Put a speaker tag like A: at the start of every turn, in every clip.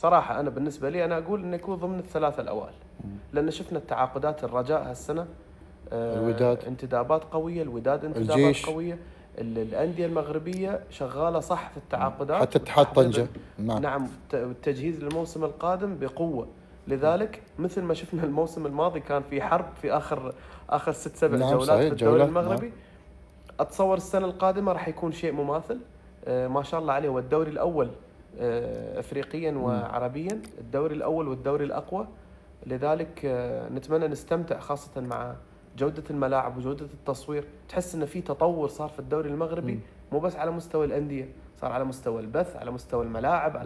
A: صراحة أنا بالنسبة لي أنا أقول إنه يكون ضمن الثلاثة الأوائل، لأن شفنا التعاقدات الرجاء هالسنة،
B: الوداد
A: انتدابات قوية، الوداد انتدابات
B: الجيش
A: قوية، الأندية المغربية شغالة صح في التعاقدات
B: حتى اتحاد طنجة.
A: نعم، التجهيز للموسم القادم بقوة. لذلك مثل ما شفنا الموسم الماضي كان في حرب في آخر 6-7
B: نعم
A: جولات
B: صحيح
A: في الدوري
B: جولات.
A: المغربي.
B: نعم.
A: أتصور السنة القادمة راح يكون شيء مماثل. ما شاء الله عليه، والدوري الأول افريقيا وعربيا، الدوري الاول والدوري الاقوى. لذلك نتمنى نستمتع خاصه مع جوده الملاعب وجوده التصوير. تحس ان في تطور صار في الدوري المغربي، مو بس على مستوى الانديه، صار على مستوى البث، على مستوى الملاعب،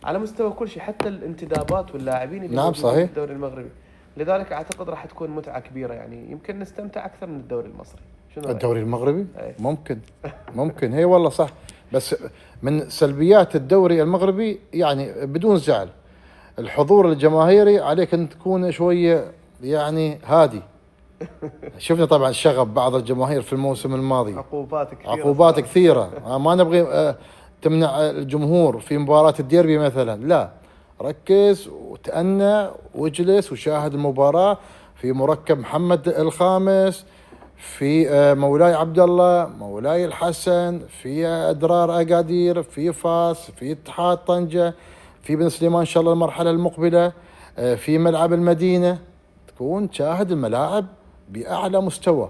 A: على مستوى كل شيء، حتى الانتدابات واللاعبين اللي
B: نعم
A: موجودين
B: صحيح.
A: في الدوري المغربي. لذلك اعتقد راح تكون متعه كبيره، يعني يمكن نستمتع اكثر من الدوري المصري. شنو رأيك؟
B: الدوري المغربي
A: أي.
B: ممكن هي والله صح. بس من سلبيات الدوري المغربي يعني بدون زعل، الحضور الجماهيري عليك ان تكون شويه يعني هادي. شفنا طبعا شغب بعض الجماهير في الموسم الماضي، عقوبات كثيره. ما نبغي تمنع الجمهور في مباراه الديربي مثلا، لا، ركز وتأنى واجلس وشاهد المباراه في مركب محمد الخامس، في مولاي عبد الله، مولاي الحسن، في أدرار أكادير، في فاس، في اتحاد طنجة، في بن سليمان إن شاء الله المرحلة المقبلة، في ملعب المدينة. تكون تشاهد الملاعب بأعلى مستوى.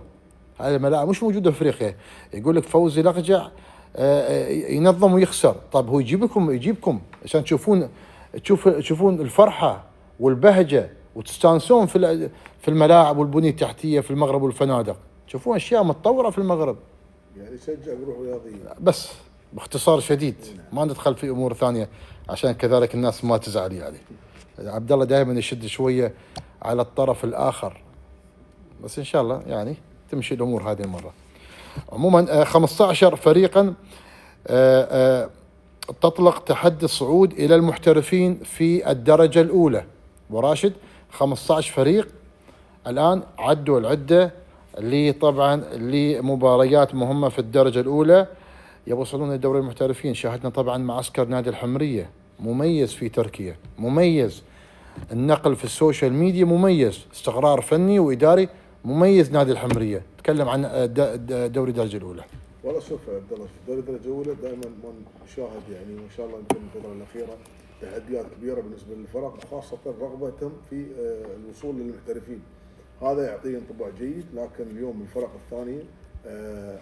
B: هذه الملاعب مش موجودة في أفريقيا. يقول لك فوزي لقجع ينظم ويخسر. طب هو يجيبكم عشان تشوفون الفرحة والبهجة وتستانسون في الملاعب والبنية التحتية في المغرب والفنادق. تشوفون أشياء متطورة في المغرب،
C: يعني يشجع بروح رياضية.
B: بس باختصار شديد ما ندخل في أمور ثانية عشان كذلك الناس ما تزعل. يعني عبد الله دائما يشد شوية على الطرف الآخر، بس إن شاء الله يعني تمشي الأمور هذه المرة. عموما 15 فريقا تطلق تحدي الصعود إلى المحترفين في الدرجة الأولى. وراشد 15 فريق الآن عدوا العدة اللي طبعا لمباريات مهمة في الدرجة الأولى يوصلون لدوري المحترفين. شاهدنا طبعا معسكر نادي الحمرية مميز في تركيا، مميز النقل في السوشيال ميديا، مميز استقرار فني وإداري، مميز نادي الحمرية. تكلم عن دوري الدرجة الأولى.
C: والله شوف عبد الله، في دوري الدرجة الأولى دائما ما نشاهد يعني ما شاء الله يمكن الفترة الأخيرة تحديات كبيرة بالنسبة للفرق، وخاصة رغبتهم في الوصول للمحترفين. هذا يعطيه انطباع جيد. لكن اليوم الفرق الثانية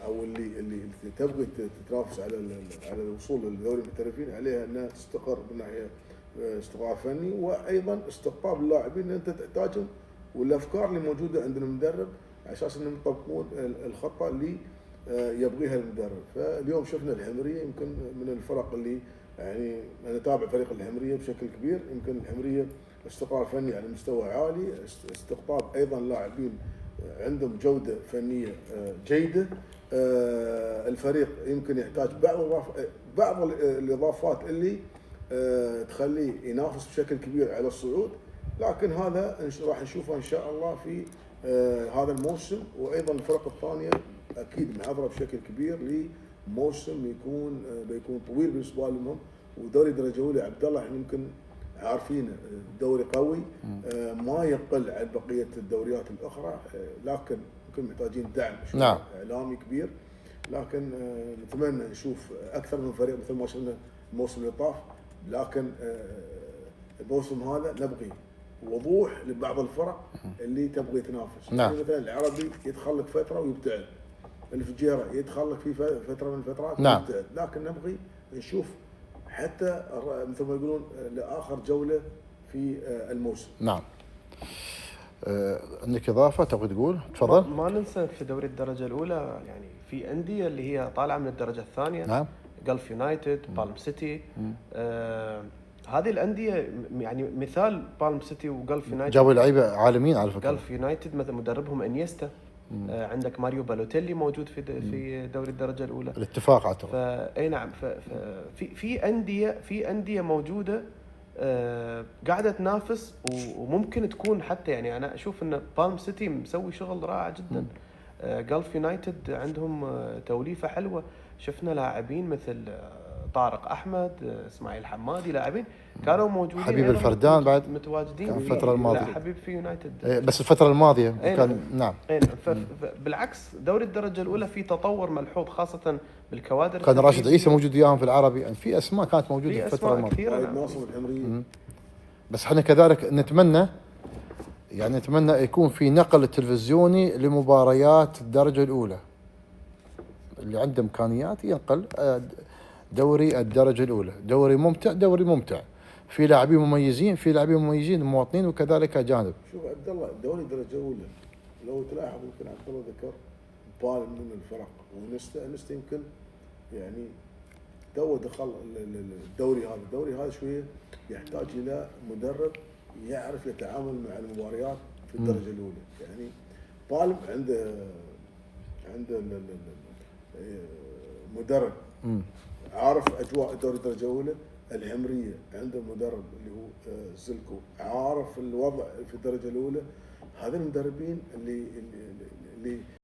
C: او اللي تبغي تتنافس على الوصول لدوري المحترفين عليها انها تستقر من ناحيه استقرار فني، وايضا استقطاب اللاعبين اللي انت تحتاجهم، والافكار اللي موجوده عند المدرب على اساس انهم يطبقون الخطه اللي يبغيها المدرب. فاليوم شفنا الحمريه يمكن من الفرق اللي يعني انا اتابع فريق الحمريه بشكل كبير. يمكن الحمريه استقرار فني على مستوى عالي، استقطاب ايضا لاعبين عندهم جوده فنيه جيده. الفريق يمكن يحتاج بعض الاضافات اللي تخليه ينافس بشكل كبير على الصعود، لكن هذا راح نشوفه ان شاء الله في هذا الموسم. وايضا الفرق الثانيه اكيد معذره بشكل كبير لموسم بيكون طويل بالنسبه لهم. ودوري درجه اولى عبد الله احنا يمكن عارفين دوري قوي ما يقل عن بقيه الدوريات الاخرى، لكن يمكن محتاجين دعم
B: نعم.
C: اعلامي كبير. لكن نتمنى نشوف اكثر من فريق مثل ما شفنا الموسم اللي طاف. لكن الموسم هذا نبغي وضوح لبعض الفرق اللي تبغي تنافس.
B: نعم.
C: يعني مثلا العربي يدخل لك فتره ويبتعد، الفجيره يدخل لك في فتره من الفترات
B: نعم.
C: ويبتعد. لكن نبغي نشوف حتى مثل ما يقولون لاخر جوله في الموسم.
B: نعم. عندك اضافه تبغى تقول؟ تفضل.
A: ما ننسى في دوري الدرجه الاولى يعني في انديه اللي هي طالعه من الدرجه الثانيه.
B: نعم.
A: جلف يونايتد، بالم سيتي. هذه الانديه يعني مثال بالم سيتي وجلف يونايتد
B: جابوا لعيبه عالميين على فكره.
A: جلف يونايتد مثل مدربهم انيستا. عندك ماريو بالوتيلي موجود في دوري الدرجه الاولى.
B: الاتفاق اعتقد.
A: اي نعم. في انديه موجوده قاعده تنافس، وممكن تكون حتى يعني انا اشوف ان بالم سيتي مسوي شغل رائع جدا. جلف يونايتد عندهم توليفه حلوه. شفنا لاعبين مثل طارق احمد، اسماعيل حمادي، لاعبين كانوا موجودين.
B: حبيب الفردان بعد
A: متواجدين
B: كان
A: في
B: الفترة الماضية.
A: لا، حبيب في يونايتد.
B: بس الفترة الماضية
A: أي
B: كان نعم.
A: بالعكس دوري الدرجه الاولى في تطور ملحوظ خاصه بالكوادر.
B: كان راشد عيسى موجود وياهم في العربي، يعني في اسماء كانت موجوده في الفتره الماضيه
A: كثيره.
C: وايد ناصر الحمري.
B: بس احنا كذلك نتمنى، يعني نتمنى يكون في نقل تلفزيوني لمباريات الدرجه الاولى، اللي عنده امكانيات ينقل دوري الدرجه الاولى، دوري ممتع، دوري ممتع، في لاعبين مميزين، في لاعبين مميزين مواطنين وكذلك اجانب.
C: شوف عبد الله، دوري الدرجه الاولى لو تلاحظ يمكن عبد الله ذكر طالب من الفرق، ونست يمكن يعني تو دخل الدوري هذا شويه يحتاج الى مدرب يعرف يتعامل مع المباريات في الدرجه الاولى. يعني طالب عنده مدرب عارف اجواء دوري الدرجه الاولى. الحمريه عنده مدرب اللي هو زلكو عارف الوضع في الدرجه الاولى. هذا المدربين اللي